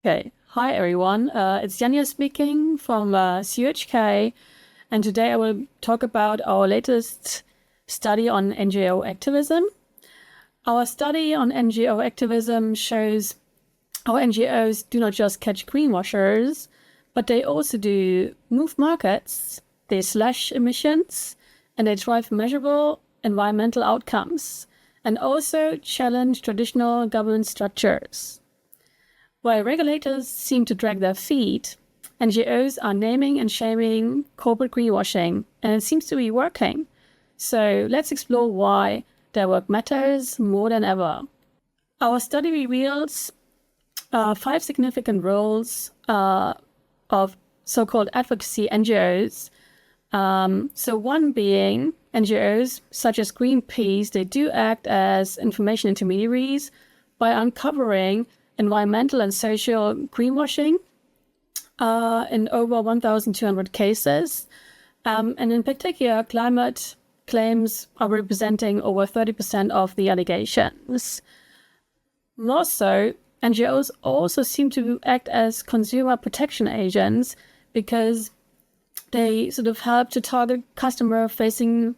Okay, hi everyone. It's Janja speaking from CUHK, and today I will talk about our latest study on NGO activism. Our study on NGO activism shows how NGOs do not just catch greenwashers, but they also do move markets, they slash emissions, and they drive measurable environmental outcomes, and also challenge traditional governance structures. While regulators seem to drag their feet, NGOs are naming and shaming corporate greenwashing, and it seems to be working. So let's explore why their work matters more than ever. Our study reveals 5 significant roles of so-called advocacy NGOs. So one being NGOs such as Greenpeace, they do act as information intermediaries by uncovering environmental and social greenwashing in over 1,200 cases. And in particular, climate claims are representing over 30% of the allegations. More so, NGOs also seem to act as consumer protection agents because they sort of help to target customer-facing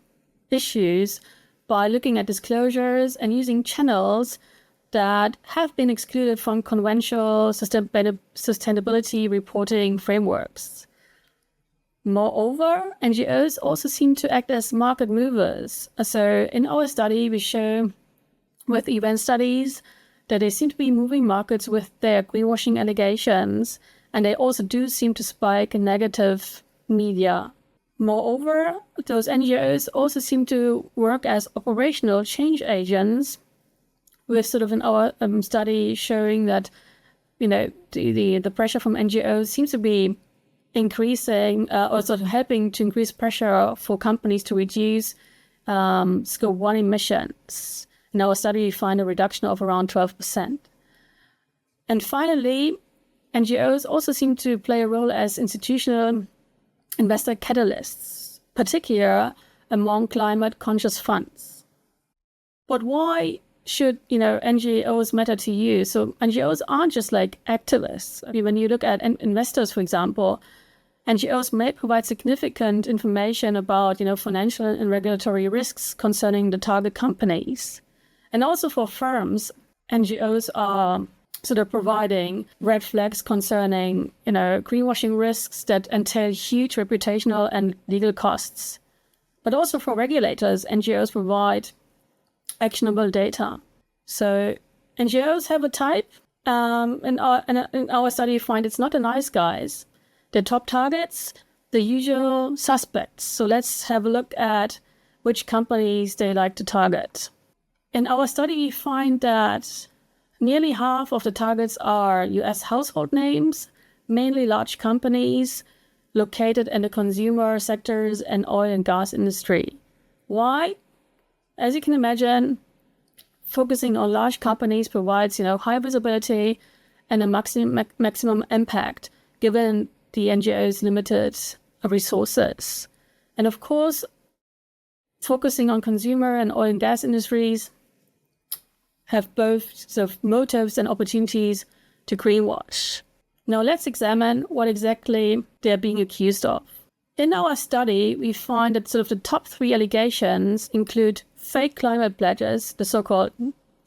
issues by looking at disclosures and using channels that have been excluded from conventional sustainability reporting frameworks. Moreover, NGOs also seem to act as market movers. So in our study, we show with event studies that they seem to be moving markets with their greenwashing allegations, and they also do seem to spike in negative media. Moreover, those NGOs also seem to work as operational change agents, with sort of in our study showing that, the pressure from NGOs seems to be increasing or sort of helping to increase pressure for companies to reduce Scope 1 emissions. In our study, we find a reduction of around 12%. And finally, NGOs also seem to play a role as institutional investor catalysts, particularly among climate-conscious funds. But why should NGOs matter to you? So NGOs aren't just like activists. I mean, when you look at investors, for example, NGOs may provide significant information about financial and regulatory risks concerning the target companies. And also for firms, NGOs are sort of providing red flags concerning greenwashing risks that entail huge reputational and legal costs. But also for regulators, NGOs provide actionable data. So NGOs have a type. In our study, we find it's not the nice guys. The top targets, the usual suspects. So let's have a look at which companies they like to target. In our study, we find that nearly half of the targets are US household names, mainly large companies located in the consumer sectors and oil and gas industry. Why? As you can imagine, focusing on large companies provides, high visibility and a maximum impact given the NGO's limited resources. And of course, focusing on consumer and oil and gas industries have both sort of motives and opportunities to greenwash. Now let's examine what exactly they're being accused of. In our study, we find that sort of the top 3 allegations include fake climate pledges, the so-called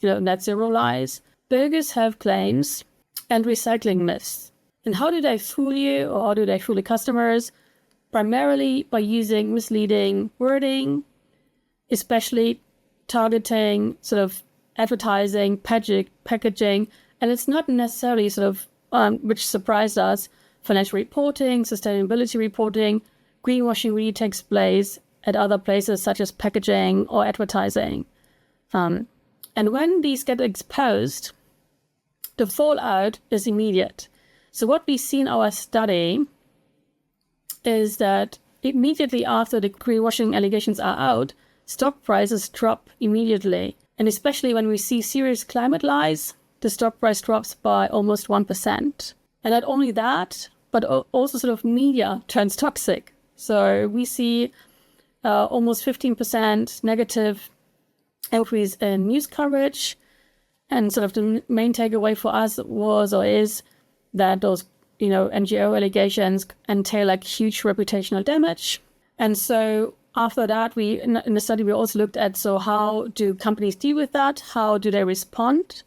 net zero lies, bogus health claims, and recycling myths. And how do they fool you, or how do they fool the customers? Primarily by using misleading wording, especially targeting sort of advertising, packaging, and it's not necessarily sort of, which surprised us, financial reporting, sustainability reporting. Greenwashing really takes place at other places such as packaging or advertising. And when these get exposed, the fallout is immediate. So what we see in our study is that immediately after the greenwashing allegations are out, stock prices drop immediately. And especially when we see serious climate lies, the stock price drops by almost 1%. And not only that, but also sort of media turns toxic. So we see almost 15% negative increase in news coverage. And sort of the main takeaway for us was or is that those, NGO allegations entail like huge reputational damage. And so after that, in the study, we also looked at, so how do companies deal with that? How do they respond?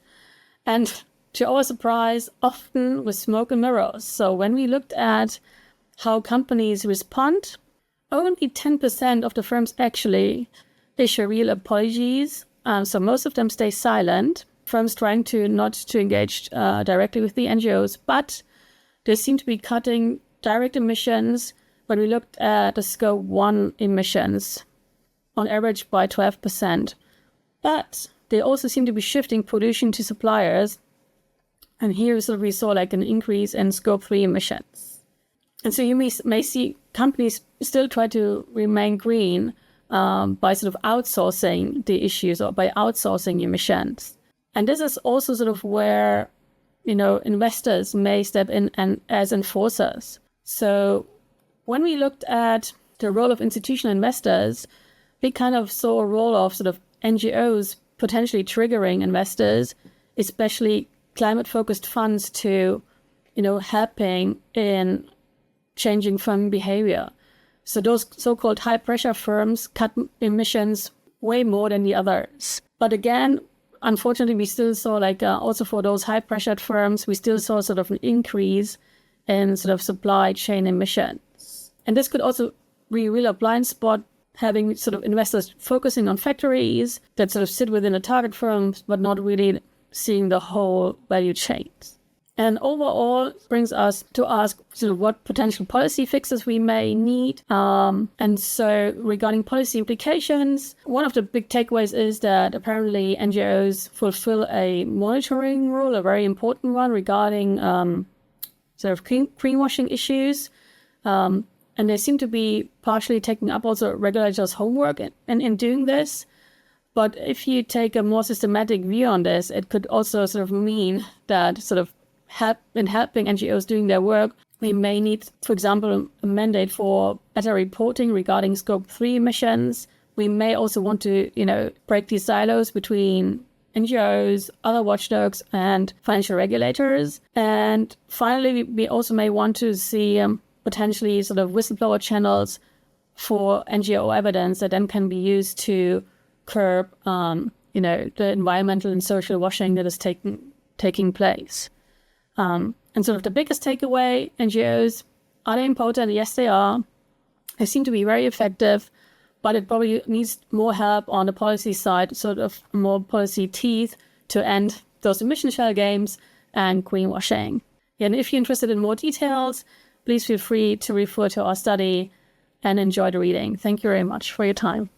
And to our surprise, often with smoke and mirrors. So when we looked at how companies respond, only 10% of the firms actually issue real apologies. So most of them stay silent. Firms trying to not to engage directly with the NGOs, but they seem to be cutting direct emissions when we looked at the scope 1 emissions on average by 12%. But they also seem to be shifting pollution to suppliers. And here we saw like an increase in scope 3 emissions. And so you may see companies still try to remain green by sort of outsourcing the issues or by outsourcing emissions. And this is also sort of where, investors may step in and as enforcers. So when we looked at the role of institutional investors, we kind of saw a role of sort of NGOs potentially triggering investors, especially climate-focused funds, to, helping in changing firm behavior. So those so-called high-pressure firms cut emissions way more than the others. But again, unfortunately, we still saw also for those high-pressured firms, we still saw sort of an increase in sort of supply chain emissions. And this could also be really a blind spot, having sort of investors focusing on factories that sort of sit within a target firms, but not really seeing the whole value chain. And overall brings us to ask sort of what potential policy fixes we may need. And so regarding policy implications, one of the big takeaways is that apparently NGOs fulfill a monitoring role, a very important one regarding sort of greenwashing issues. And they seem to be partially taking up also regulators' homework in doing this. But if you take a more systematic view on this, it could also sort of mean that sort of in helping NGOs doing their work, we may need, for example, a mandate for better reporting regarding scope 3 emissions. We may also want to, break these silos between NGOs, other watchdogs, and financial regulators. And finally, we also may want to see potentially sort of whistleblower channels for NGO evidence that then can be used to curb, the environmental and social washing that is taking place. And sort of the biggest takeaway, NGOs, are they important? Yes, they are. They seem to be very effective, but it probably needs more help on the policy side, sort of more policy teeth to end those emission shell games and greenwashing. And if you're interested in more details, please feel free to refer to our study and enjoy the reading. Thank you very much for your time.